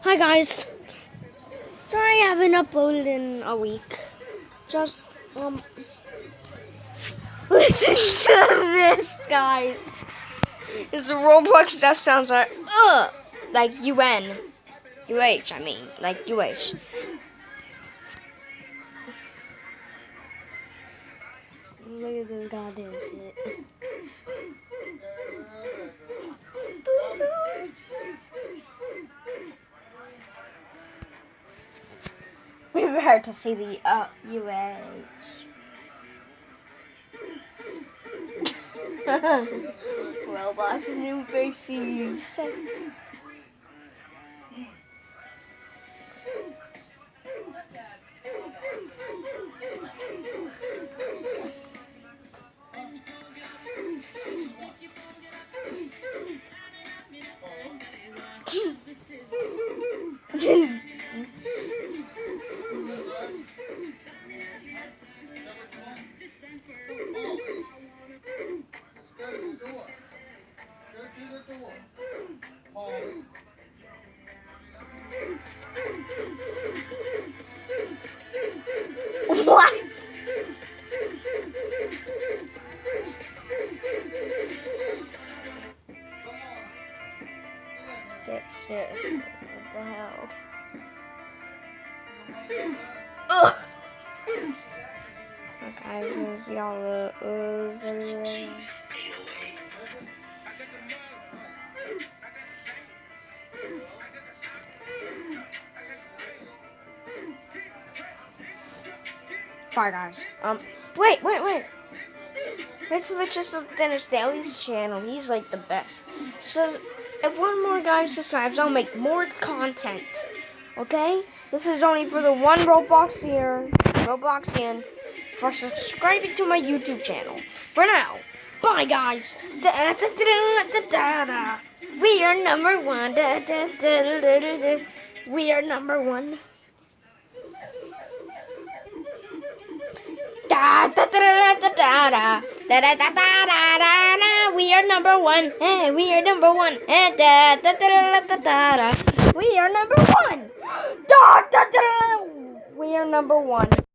Hi guys. Sorry I haven't uploaded in a week. Just listen to this, guys. It's a Roblox that sounds like like UN. UH, I mean, like UH. Look at this goddamn shit. We were to see the UH. Roblox's new faces. What? Get seriously, what the hell? Ugh! Okay, since y'all bye guys. Wait. It's the just of Denis Daily's channel. He's like the best. So if one more guy subscribes, I'll make more content. Okay? This is only for the one Robloxian for subscribing to my YouTube channel. For now, bye guys. We are number one. We are number one. We are number one. Hey, we are number one. We are number one. We are number one.